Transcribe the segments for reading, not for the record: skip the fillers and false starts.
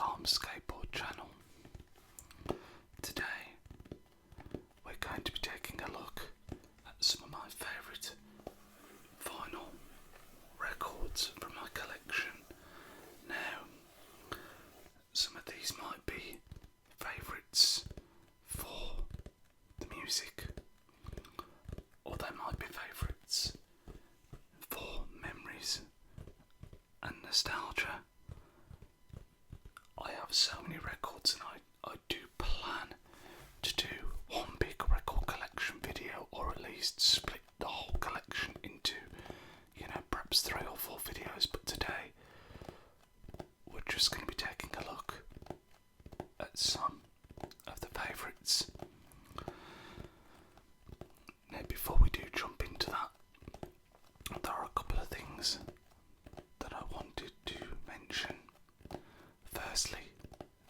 Calm Skateboard channel. Today we're going to be taking a look at some of my favourite vinyl records from my collection. Now, some of these might be favourites for the music, or they might be favourites for memories and nostalgia. I have so many records, and I do plan to do one big record collection video, or at least split the whole collection into, perhaps 3 or 4 videos. But today we're just going to be taking a look at some of the favourites. Now, before we do jump into that, there are a couple of things that I wanted to mention. Firstly,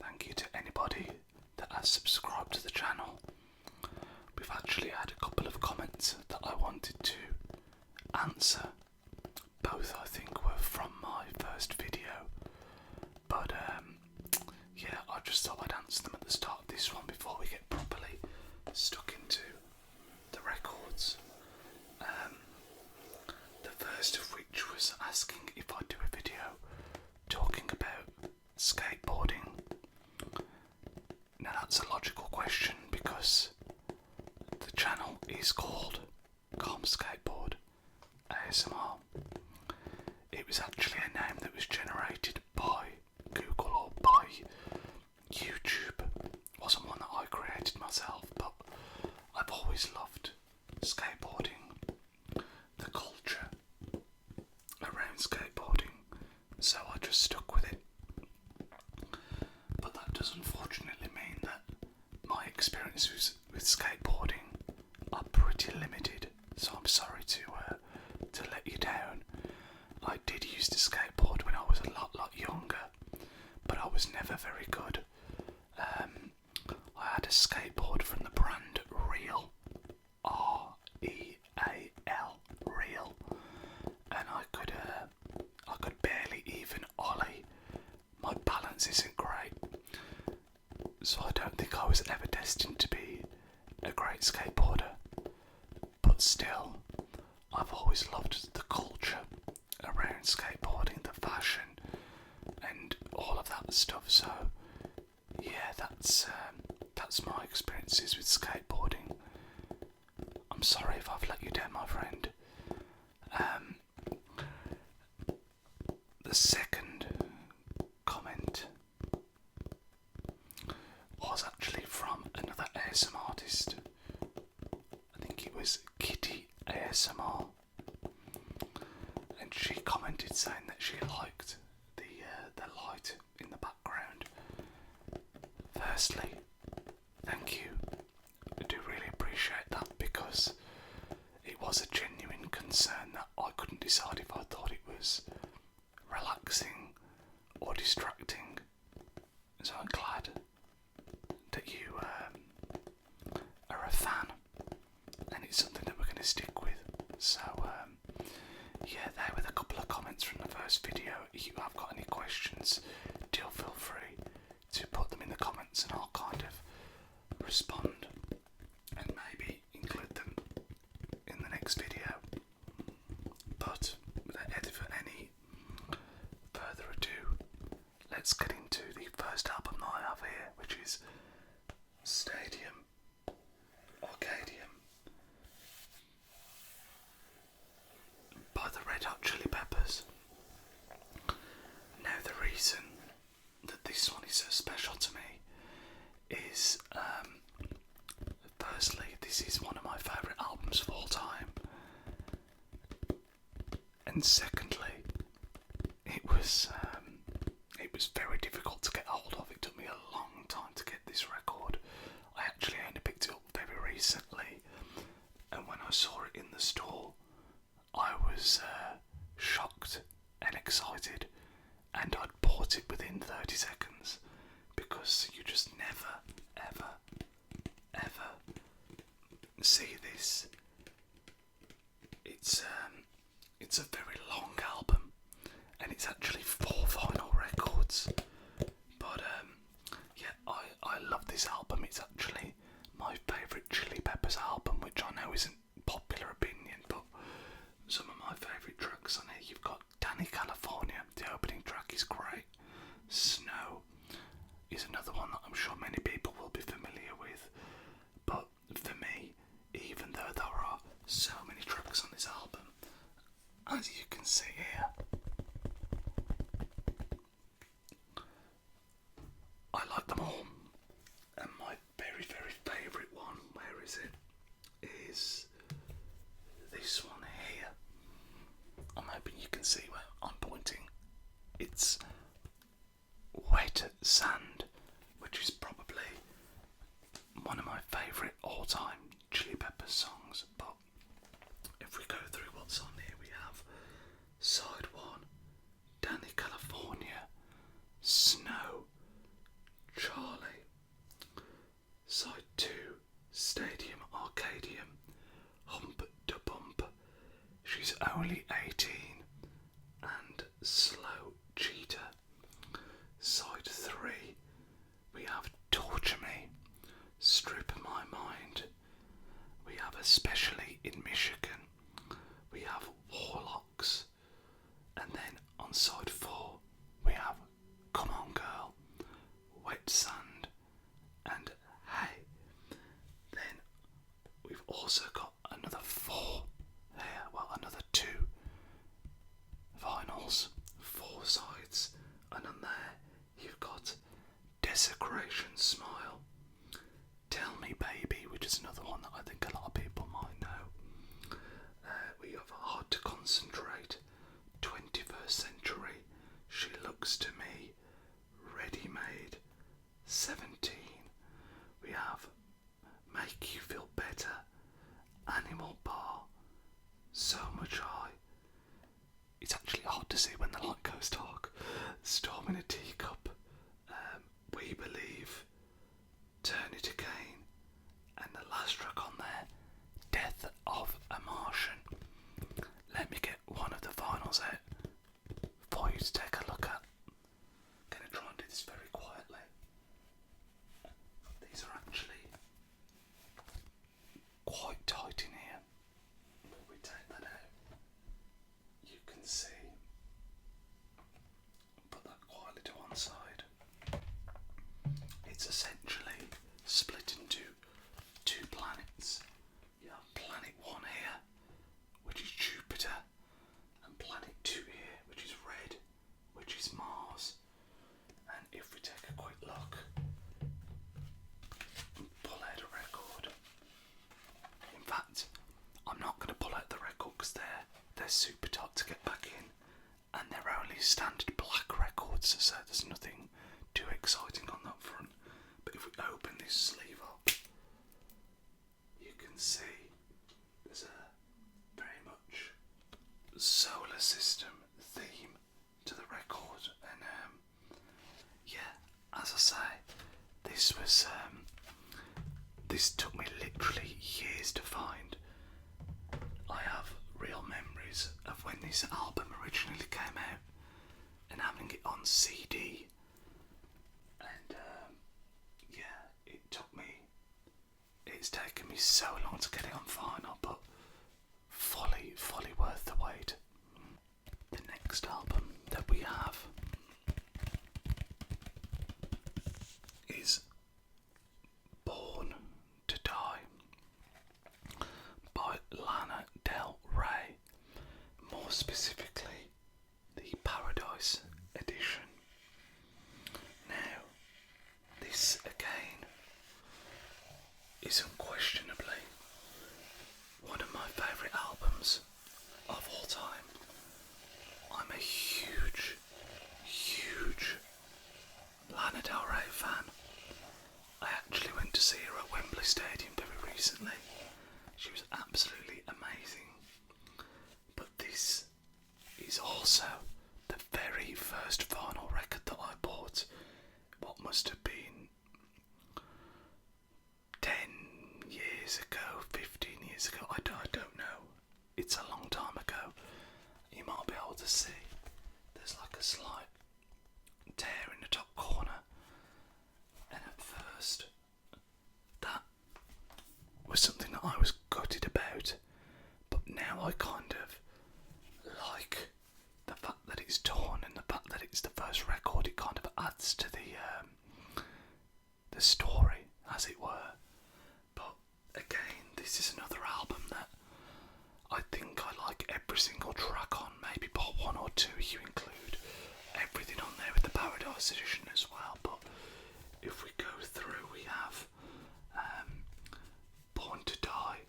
thank you to anybody that has subscribed to the channel. We've actually had a couple of comments that I wanted to answer. Both, I think, were from my first video, but I just thought I'd answer them at the start of this one before we get properly stuck into the records. The first of which was asking if I'd do a video talking about skateboarding. Now, that's a logical question because the channel is called Calm Skateboard ASMR. It was actually a name that was generated by Google or by YouTube. It wasn't one that I created myself, but I've always loved skateboarding, the culture around skateboarding, so I just stuck with it. But that does unfortunately mean that my experiences with skateboarding are pretty limited, so I'm sorry to let you down. I did used to skateboard when I was a lot younger, but I was never very good. I had a skateboard from the brand Real, R-E-A-L, Real, and I could barely even ollie. My balance isn't great, so I don't think I was ever destined to be a great skateboarder. But still, I've always loved the culture around skateboarding, the fashion, and all of that stuff. So yeah, that's my experiences with skateboarding. I'm sorry if I've let you down, my friend. The second comment was actually from another ASMR artist. I think it was Kitty ASMR, and she commented saying that she liked the light in the background. Firstly, thank you. I do really appreciate that, because it was a genuine concern that I couldn't decide if I thought it was relaxing or distracting. So I'm glad that you are a fan, and it's something that we're going to stick with. So there were a couple of comments from the first video. If you have got any questions, do feel free to put them in the comments, and I'll kind of respond and maybe include them in the next video. But without any further ado, let's get into the first album that I have here, which is Stadium Arcadium by the Red Hot Chili Peppers. Now, the reason that this one is so special to me is, firstly, this is one of my favourite albums of all time, and secondly, it was very difficult to get hold of. It took me a long time to get this record. I actually only picked it up very recently, and when I saw it in the store, I was shocked and excited, and I'd bought it within 30 seconds, because you just never, ever see this. It's a very long Sand, which is probably one of my favourite all-time Chili Peppers songs. But if we go through what's on here, we have side 1, Danny California, Snow, Charlie. Side 2, Stadium Arcadium, Hump da Bump, She's Only 18, and Slow Cheetah. Side 3, we have Torture Me, Strip My Mind. We have Especially in Michigan. We have Warlocks. And then on side 4, we have Come On Girl, Wet Sand, and Hey. Then we've also got another 4 here, well, another 2 vinyls, 4 sides, and on there you've got Desecration Smile, Tell Me Baby, which is another one that I think a lot of people might know. We have Hard to Concentrate, 21st Century, She Looks to Me, Ready Made, 17. We have Make You Feel Better, Animal Bar, So Much I. It's actually hard to see when the light goes dark. Storm in a Teacup, We Believe, Turn It Again, and the last track on there, Death of a Martian. Let me get one of the vinyls out for you to take a look at. I'm going to try and do this very quietly. These are actually quite tight in here. If we take that out, you can see. Put that quietly to one side. It's essentially split into 2 planets. You have planet 1 here, which is Jupiter, and planet 2 here, which is red, which is Mars. And if we take a quick look and pull out a record, in fact, I'm not going to pull out the record because they're super tight to get back in, and they're only standard black records, so there's nothing too exciting on that front. But if we open this sleeve up, you can see there's a very much solar system theme to the record, and yeah, as I say, this took me literally years to find. I have real memories of when this album originally came out and having it on CD, and yeah, it's taken me so long to get it on vinyl, but fully worth the wait. The next album that we have is Born to Die by Lana Del Rey, more specifically the Paradise edition. Now, this again is unquestionably one of my favourite albums of all time. I'm a huge Lana Del Rey fan. I actually went to see her at Wembley Stadium very recently. She was absolutely amazing. But this is also the very first vinyl record that I bought. What must have been 10 years ago, 15 years ago, I don't know. It's a long time ago. You might be able to see there's like a slight tear in the top corner, and at first that was something that I was gutted about, but now I kind of like the fact that it's torn and the fact that it's the first record. It kind of adds to the story, as it were. But again, this is another album that I think I like every single track on, maybe part 1 or 2 you include everything on there with the Paradise edition as well. But if we go through, we have Born to Die,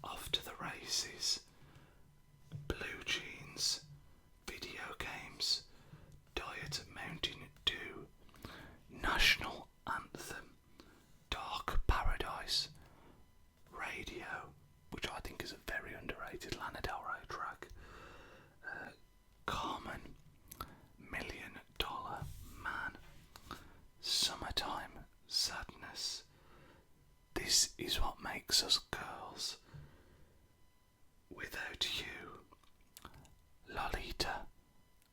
Off to the Races, Blue Jeans, Video Games, Diet Mountain Dew, This is what makes us girls. Without you, Lolita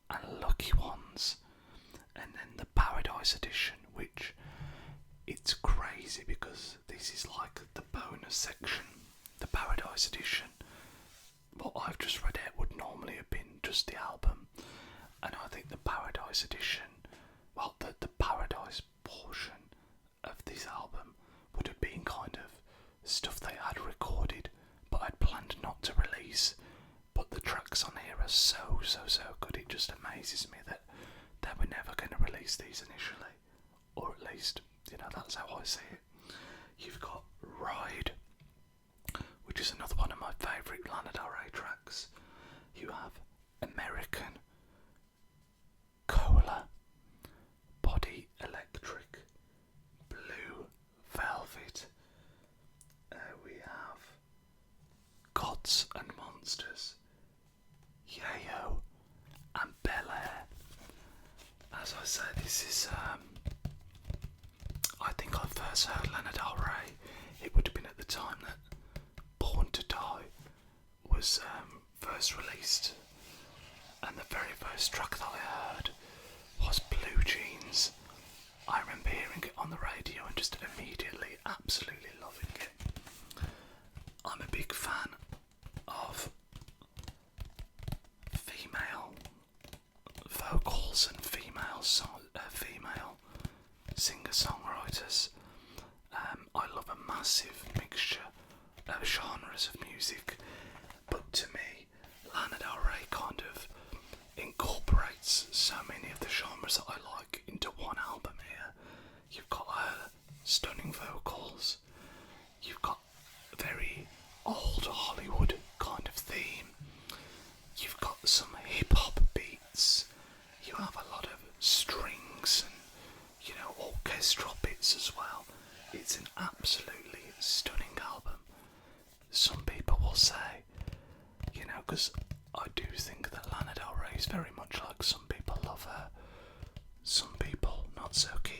and Lucky Ones, and then the Paradise Edition, which it's crazy because this is like the bonus section. The Paradise Edition, what I've just read out would normally have been just the album, and I think the Paradise Edition, well, the Paradise portion of this album would have been kind of stuff they had recorded but I'd planned not to release, but the tracks on here are so good. It just amazes me that they were never going to release these initially, or at least, that's how I see it. You've got Ride, which is another one of my favourite Lana Del Rey tracks. You have American, Cola, Body Electric, Blue Velvet. We have Gods and Monsters, Yayo, and Bel Air. As I say, this is, I think I first heard Lana Del Rey, it would have been at the time that Born to Die was first released, and the very first track that I heard was Blue Jeans. I remember hearing it on the radio and just immediately absolutely loving it. I'm a big fan of female vocals and female singer-songwriters. I love a massive mixture of genres of music, but to me, Lana Del Rey kind of incorporates so many of the genres that I like into one album here. You've got her stunning vocals, you've got a very old Hollywood kind of theme, you've got some hip-hop beats, you have a lot of strings and, orchestral bits as well. It's an absolutely stunning album. Some people will say, because I do think that Lana Del Rey is very much like some people love her, some people not so keen.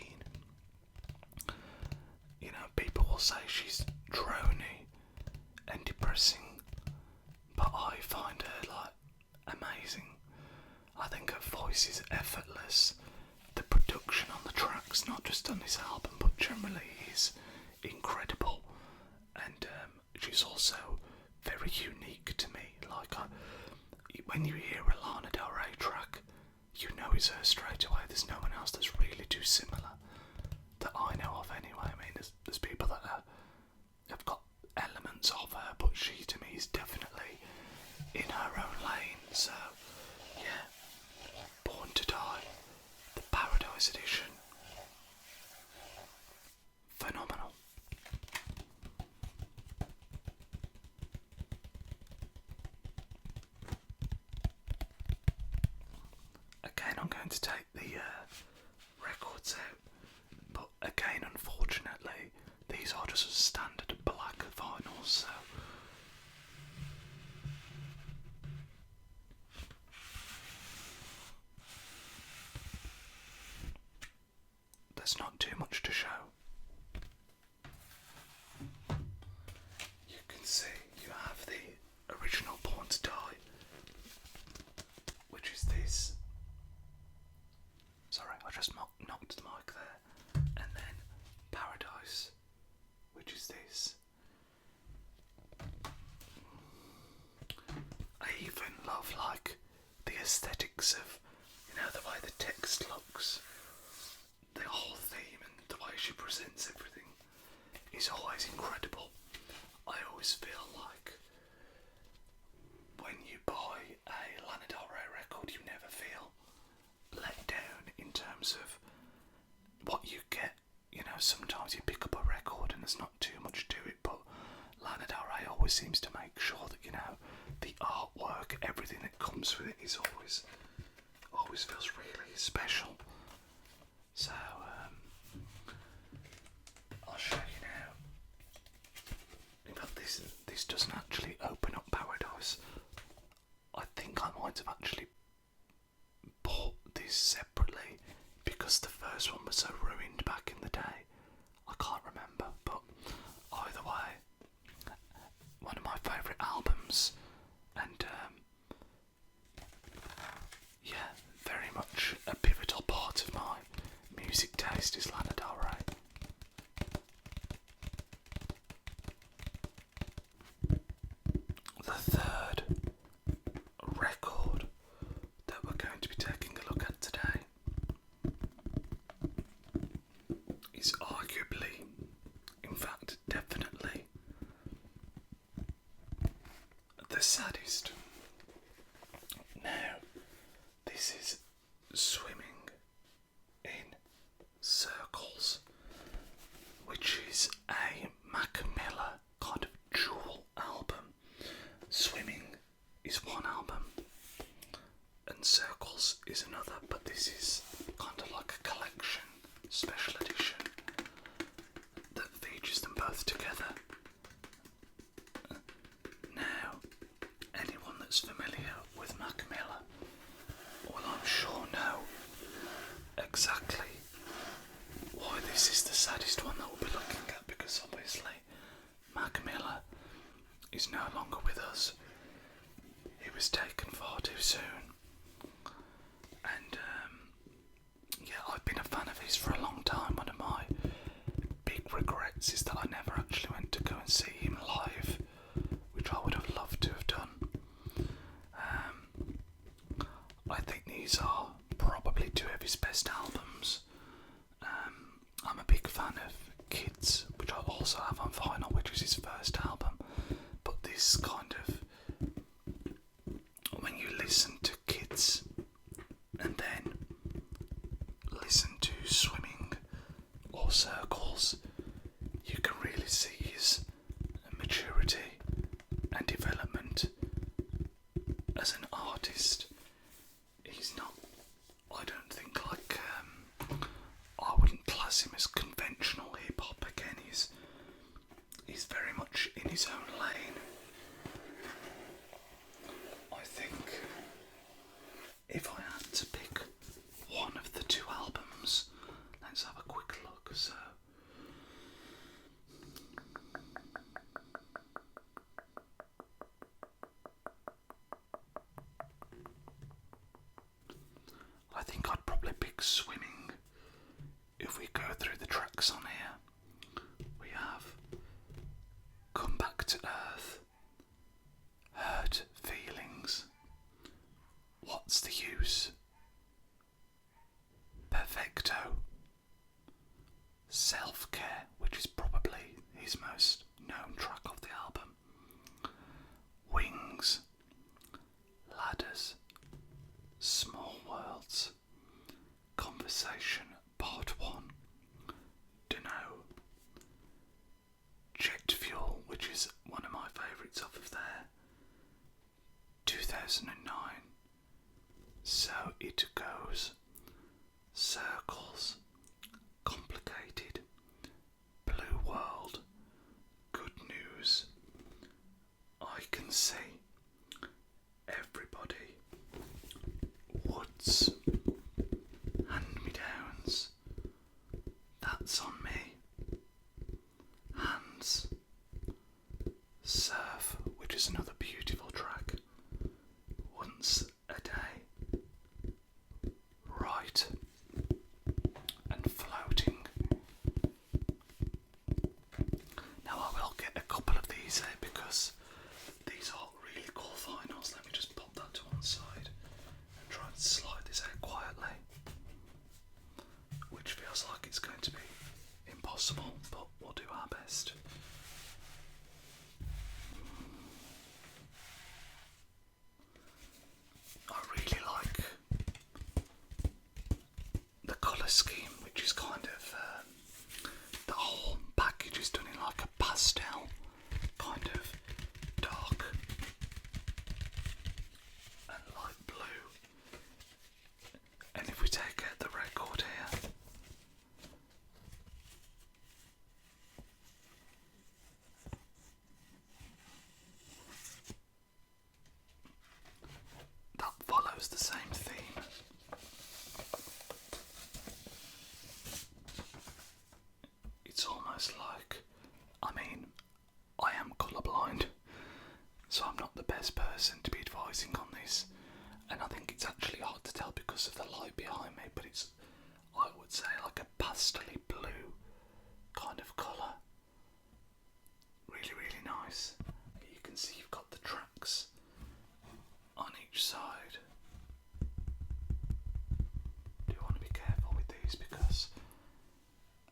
People will say she's drony and depressing, but I find her amazing. I think her voice is effortless. The production on the tracks, not just on this album but generally, is incredible, and she's also very unique to me. When you hear a Lana Del Rey track, you know it's her straight away. There's no one else that's really too similar that I know of anyway. I mean, there's people that have got elements of her, but she to me is definitely in her own lane. So yeah, Born to Die, the Paradise Edition, phenomenal. Again, I'm going to take the records out, but again, unfortunately, these are just standard black vinyls, so there's not too much to show. You can see you have the original Born to Die, which is this. Sorry, I just knocked the mic there. And then Paradise, which is this. I even love the aesthetics of, the way the text looks. The whole theme and the way she presents everything is always incredible. I always feel like when you buy a Lana Del Rey record, you never feel let down in terms of what you get. Sometimes you pick up a record and there's not too much to it, but Lana Del Rey always seems to make sure that the artwork, everything that comes with it is always feels really special. So I'll show you now. In fact, this doesn't actually open up Paradise. I think I might have actually bought this separately because the first one was so ruined back in the day. I can't remember, but either albums, and yeah, very much a pivotal part of my music taste is Lana Del Rey. The third record that we're going to be taking a look at today is arguably, in fact definitely, the saddest. Now, this is Swimming in Circles, which is a Mac Miller kind of dual album. Swimming is one album and Circles is another, but this is kind of like a collection, special edition, that features them both together. Now, anyone that's familiar with Mac Miller will, I'm sure, know exactly why this is the saddest one that we'll be looking at, because obviously Mac Miller is no longer with us. He was taken far too soon. And yeah, I've been a fan of his for a long time. One of my big regrets is that I never actually went to go and see him live, which I would have loved to have done. I think these are probably two of his best albums. I'm a big fan of Kids, which I also have on vinyl, which is his first album. But this kind of, when you listen to Kids and then listen to Swimming or Circles, you can really see his maturity and development as an artist. He's not, I don't think, like, I wouldn't class him as conventional hip-hop. Again, he's very much in his own lane. I think if I had to pick one of the two albums, let's have a quick look. So, I think I'd probably pick Swimming. If we go through the tracks on here, we have Come Back to Earth, Hurt Feelings, What's the Use, Perfecto, Self-Care, which is probably his most known track of the album, Wings, Ladders, Small Worlds, Conversation Part 1, Dunno, Jet Fuel, which is one of my favourites off of there, 2009, So It Goes, Circles, Complicated, Blue World, Good News, I Can See, Everybody, Woods, Hand-Me-Downs, That's On Me, Hands, Surf, which is another beautiful track, Once a Day, Right, and Floating. Now I will get a couple of these out because these are really cool vinyls. Let me just pop that to one side and try and slide this out quietly, which feels like it's going to be impossible, but we'll do our best. I really like the colour scheme, which is kind of, the whole package is done in like a pastel, kind of dark and light blue. And if we take out the record here, that follows the same theme. It's almost like, I mean, I am colourblind, so I'm not the best person to be advising on this, and I think it's actually hard to tell because of the light behind me, but it's, I would say, like a pastely blue kind of colour. Really, really nice. You can see you've got the tracks on each side. Do want to be careful with these because,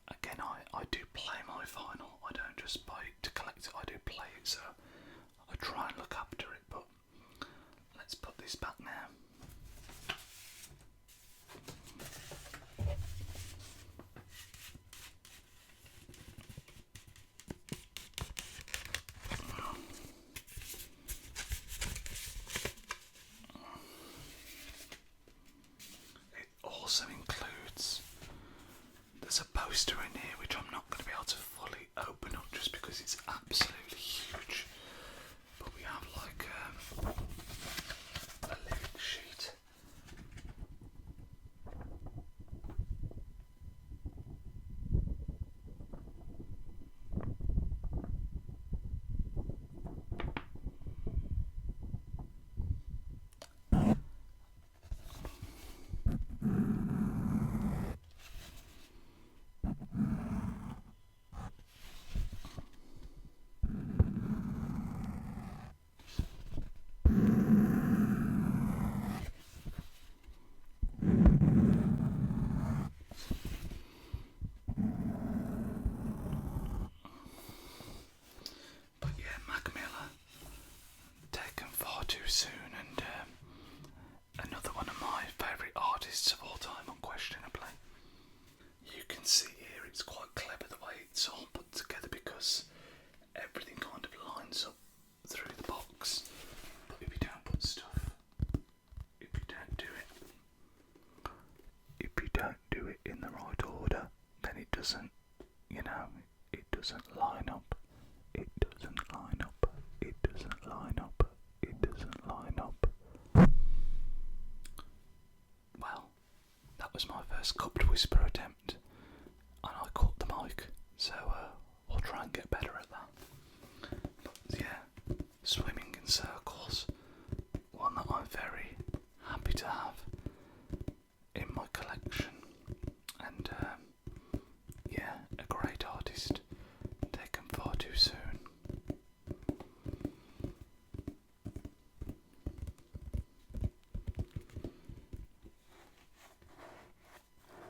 again, I do play my vinyl. I don't just buy it to collect it, I do play it, so I try and look after it, but let's put this back now. It also includes, there's a poster in here which I'm not going to be able to fully open up just because it's absolutely huge, but we have like a lyric sheet. Too soon, and another one of my favourite artists of all time, unquestionably. You can see here it's quite clever the way it's all put together because everything kind of lines up through the box, but if you don't put stuff, if you don't do it in the right order, then it doesn't, it doesn't line up. It doesn't line up. It doesn't line up. It doesn't line up. Well, that was my first cupped whisper attempt, and I caught the mic, so I'll try and get better at that. But yeah, swimming in circles, one that I'm very happy to have in my collection, and yeah, a great artist, taken far too soon.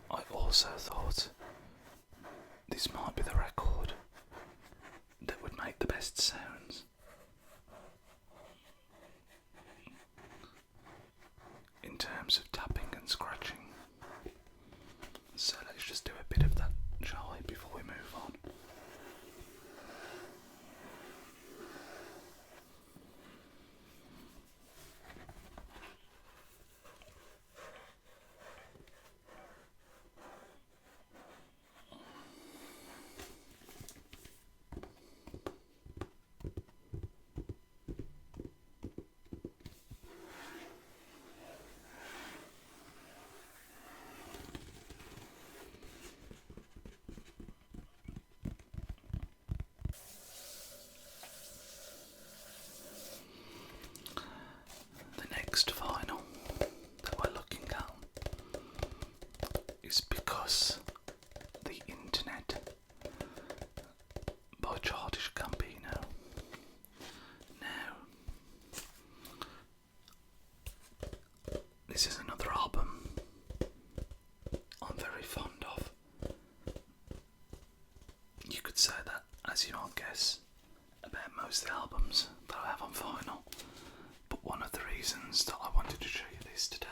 I also thought this might be the record that would make the best sounds. In terms of tapping and scratching. So let's just do a bit of that, shall we, before we move on. Next vinyl that we're looking at is Because the Internet by Childish Gambino. Now, this is another album I'm very fond of. You could say that, as you might guess, about most of the albums that I have on vinyl. But one of the reasons that I wanted to show you this today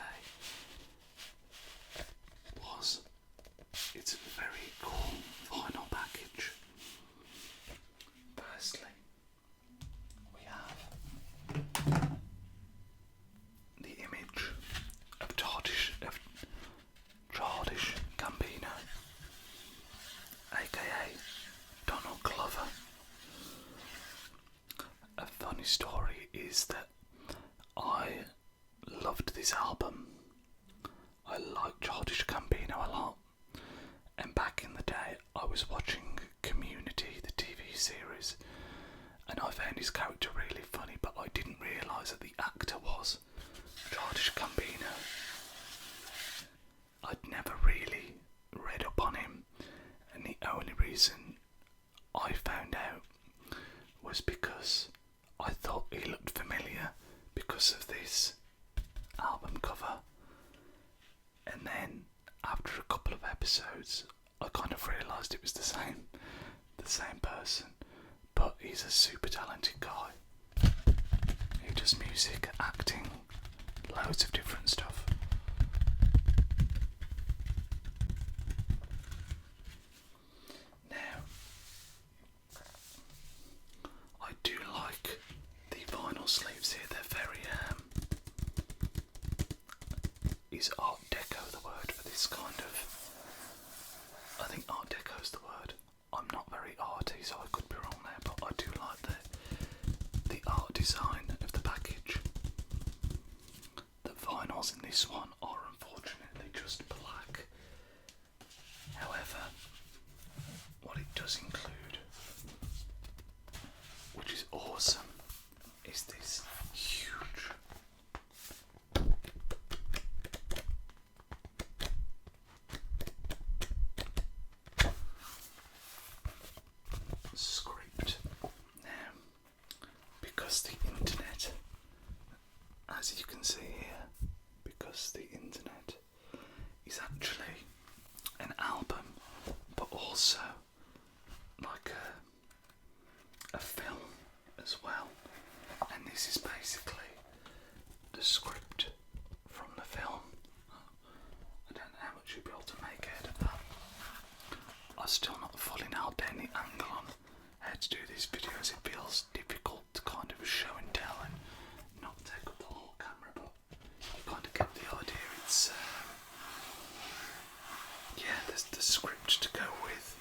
was it's a very cool vinyl package. Firstly, we have the image of Childish Gambino, aka Donald Glover. A funny story is that I loved this album. I like Childish Gambino a lot, and back in the day I was watching Community, the TV series, and I found his character really funny, but I didn't realise that the actor was Childish Gambino. I'd never really read up on him, and the only reason I found out was because I thought he looked familiar because of this album cover, and then after a couple of episodes I kind of realised it was the same person, but he's a super talented guy. He does music, acting, loads of different stuff. Now, I do like the vinyl sleeves here. They're very is Art Deco the word for this kind of... I think Art Deco is the word. I'm not very arty, so I could be wrong there, but I do like the art design of the package. The vinyls in this one are unfortunately just black. However, what it does include, which is awesome, is this huge script. Now, because the internet, as you can see here, because the internet is actually an album, but also like a film as well, and this is basically the script from the film. I don't know how much you'll be able to make out of that. I've still not fully nailed down the angle on how to do these videos. It feels difficult to kind of show and tell and not take up the whole camera, but you kind of get the idea. It's yeah, there's the script to go with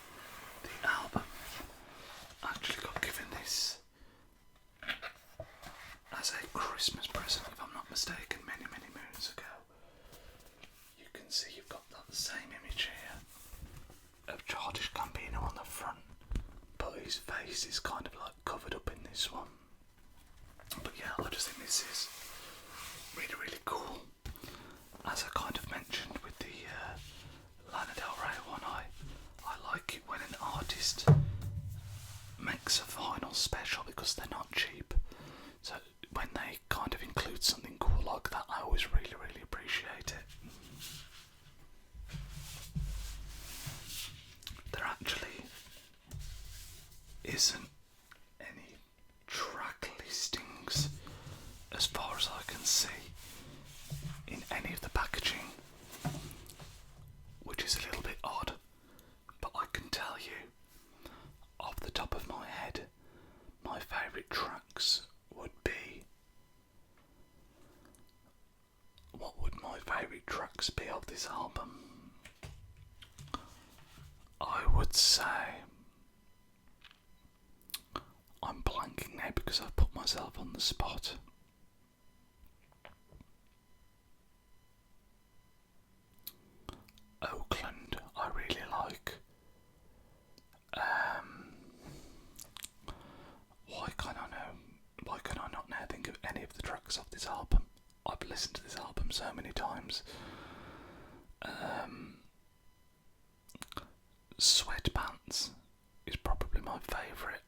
the album. I actually got given this as a Christmas present, if I'm not mistaken, many moons ago. You can see you've got that same image here of Childish Gambino on the front, but his face is kind of like covered up in this one. But yeah, I just think this is really cool. As I kind of mentioned with the Lana Del Rey one, I like it when an artist makes a vinyl special because they're not cheap. So when they kind of include something cool like that, I always really appreciate it. There actually isn't any track listings as far as I can see in any of the packaging, which is a little bit odd, but I can tell you off the top of my head my favourite tracks would be... What would my favourite tracks be of this album? I would say... I'm blanking now because I've put myself on the spot. Oakland, I really like. Why can I not now think of any of the tracks off this album? I've listened to this album so many times. Sweatpants is probably my favourite.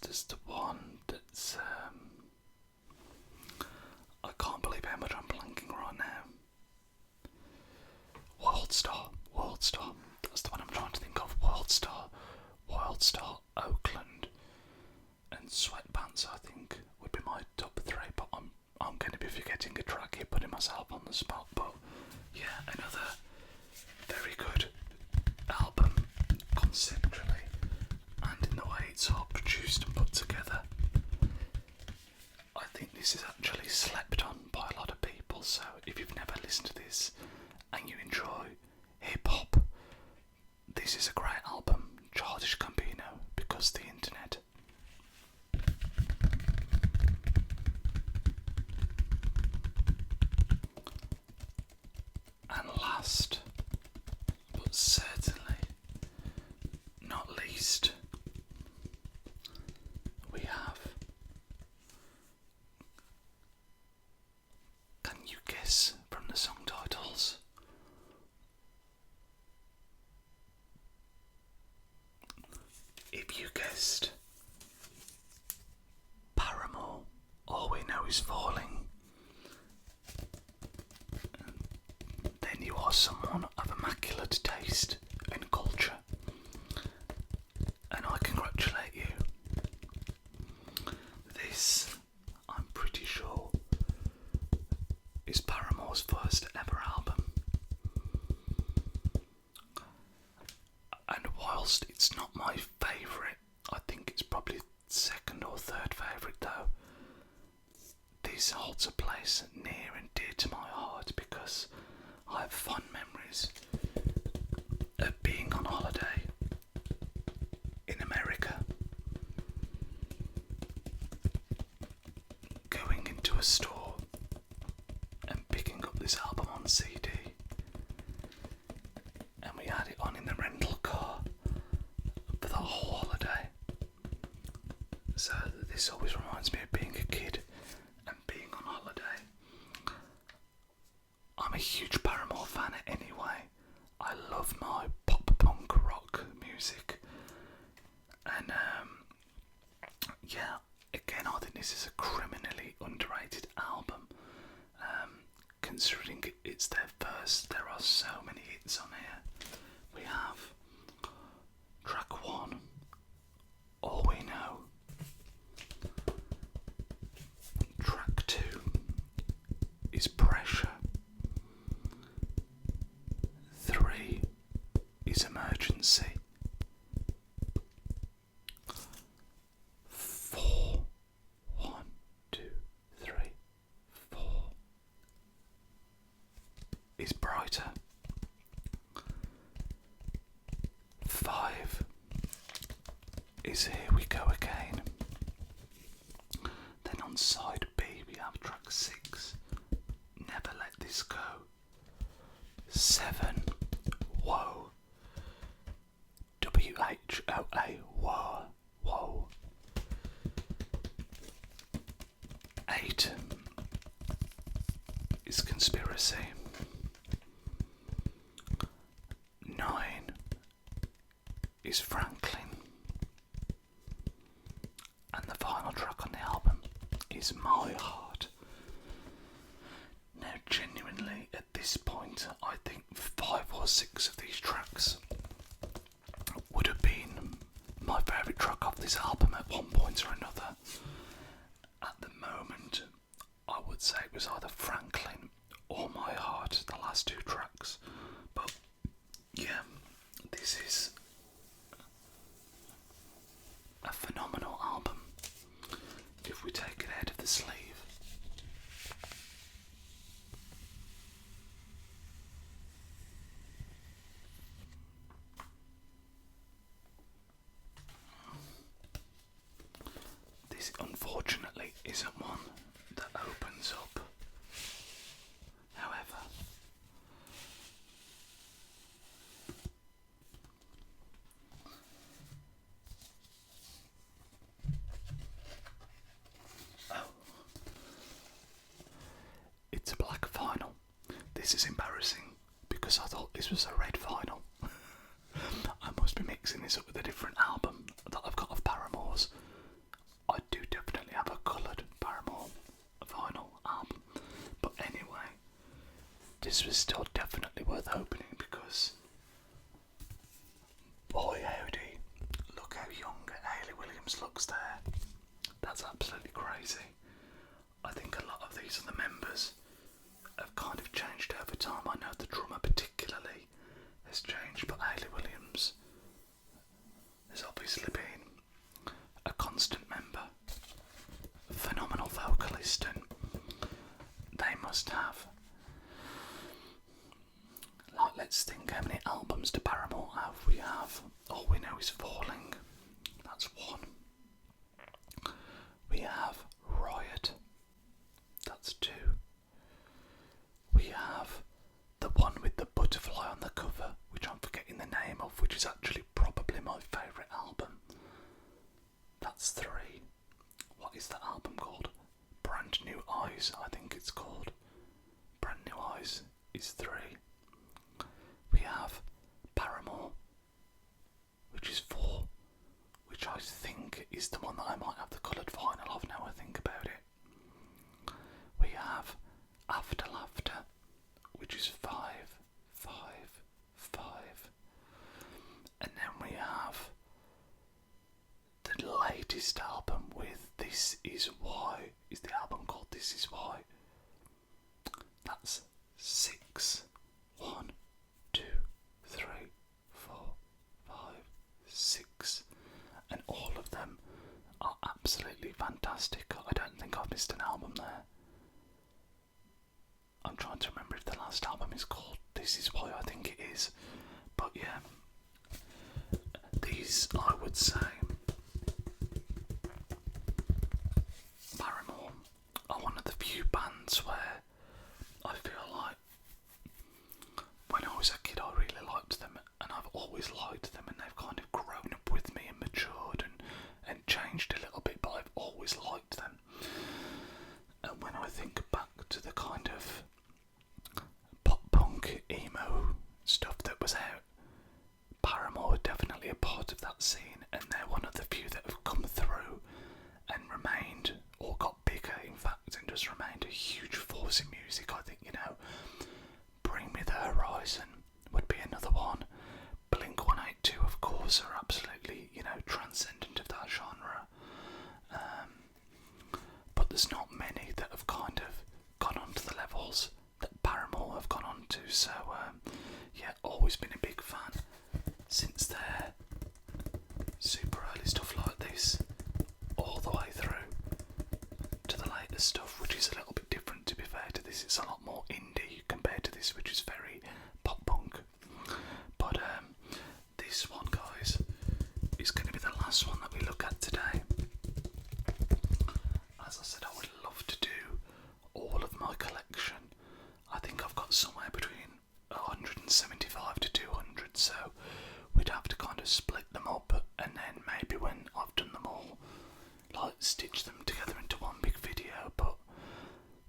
There's the one that's I can't believe how much I'm blanking right now. Worldstar, that's the one I'm trying to think of. Worldstar, Oakland, and Sweatpants I think would be my top three, but I'm going to be forgetting a track here, putting myself on the spot. But yeah, another very good album conceptually and in the way it's all produced and put together. I think this is actually slept on by a lot of people, so if you've never listened to this and you enjoy hip-hop, this is a great album, Childish Gambino, because the internet. And last guess from the song titles? If you guessed Paramore, All We Know Is Falling, then you are someone of immaculate taste and culture, and I congratulate you. This, I'm pretty sure, is Paramore's first ever album. And whilst it's not my favourite, I think it's probably second or third favourite though, this holds a place near and dear to my heart because I have fond memories of being on holiday in America, going into a store and picking up this album on CD, and we had it on in the rental car for the whole holiday. So this always reminds me of being a kid and being on holiday. I'm a huge Paramore fan anyway. I love my pop punk rock music, and yeah, again I think this is a criminally underrated album, considering it's their first. There are so many hits on here. We have track 1, All We Know. Track 2 is Pressure. 3 is Emergency. 4, 1, 2, 3, 4 is Brighter. 5 is Here We Go Again. Then on side B we have track 6, Never Let This Go. 7, Whoa. WHOA, Whoa, Whoa. 8 is Conspiracy. 9 is Franklin. And the final track on the album is My Heart. Now genuinely at this point I think 5 or 6 of these tracks would have been my favourite track off this album at one point or another. At the moment I would say it was either Franklin or My Heart, the last 2 tracks. But yeah, this is a phenomenal album if we take it out of the sleeve. This unfortunately isn't one that opens up. However, it's a black vinyl. This is embarrassing because I thought this was a red vinyl. I must be mixing this up with a different album that I've got of Paramore's. I do definitely have a coloured Paramore vinyl album, but anyway, this was still definitely worth opening because boy howdy, look how young Hayley Williams looks there. That's absolutely crazy. I think a lot of these other members have kind of changed over time. I know the drummer particularly has changed, but Hayley Williams has obviously been a constant member, a phenomenal vocalist, and they must have, like, let's think, how many albums do Paramore have? We have All We Know Is Falling, that's 1. We have Riot, that's 2. We have the one with the butterfly on the cover, which I'm forgetting the name of, which is actually probably my favourite album. That's 3. What is that album called? Brand New Eyes, I think it's called. Brand 6. 1, 2, 3, 4, 5, 6. And all of them are absolutely fantastic. I don't think I've missed an album there. I'm trying to remember if the last album is called This Is Why I Think It Is. But yeah, these, I would say, Paramore are one of the few bands where I feel like when I was a kid I really liked them, and I've always liked them, and they've kind of grown up with me and matured and changed a little bit, but I've always liked them. And when I think back to the kind of pop punk emo stuff that was out, Paramore are definitely a part of that scene, and they're one of the few that have come through and remained, or got bigger in fact, and just remained a huge force in music. I think, Bring Me the Horizon would be another one. Blink-182, of course, are absolutely, transcendent of that genre. But there's not many that have kind of gone on to the levels that Paramore have gone on to. So, always been a big fan since their super early stuff like this, all the way through to the later stuff, which is a little bit different, to be fair to this. It's a lot more indie compared to this, which is very pop punk. But this one, guys, is going to be the last one that we look at today. As I said, I would love to do all of my collection. I think I've got somewhere between 175 to 200, so we'd have to kind of split them up, and then maybe when I've done them all, stitch them together into one big video. But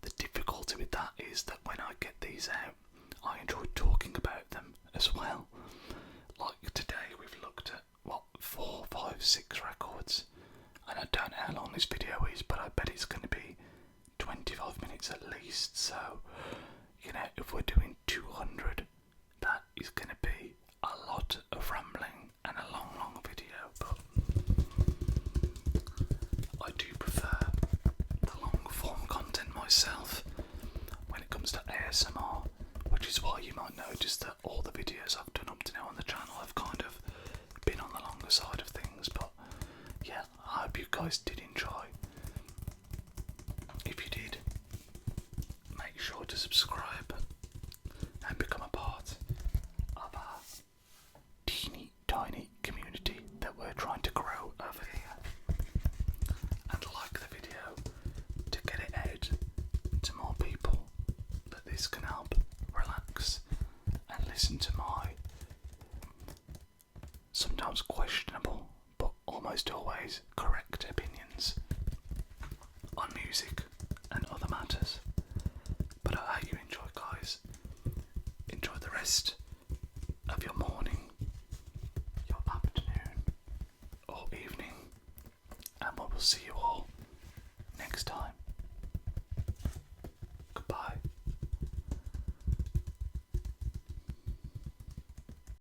the difficulty with that is that when I get these out, I enjoy talking about them as well. Like today, we've looked at 4, 5, 6 records, and I don't know how long this video is, but I bet it's going to be 25 minutes at least. So, if we're doing 200, that is going to be a lot of rambling and a long, long video. But I do prefer the long form content myself when it comes to ASMR, which is why you might notice that all the videos I've done up to now on the channel have kind of been on the longer side of things. But yeah, I hope you guys did enjoy. If you did, make sure to subscribe and become a part of our teeny tiny community that we're trying to grow over here. And like the video to get it out to more people, that this can help relax and listen to my sometimes questionable but almost always correct opinions on music and other matters. But I hope you enjoy, guys. Enjoy the rest of your morning, your afternoon or evening, and we will see you all next time.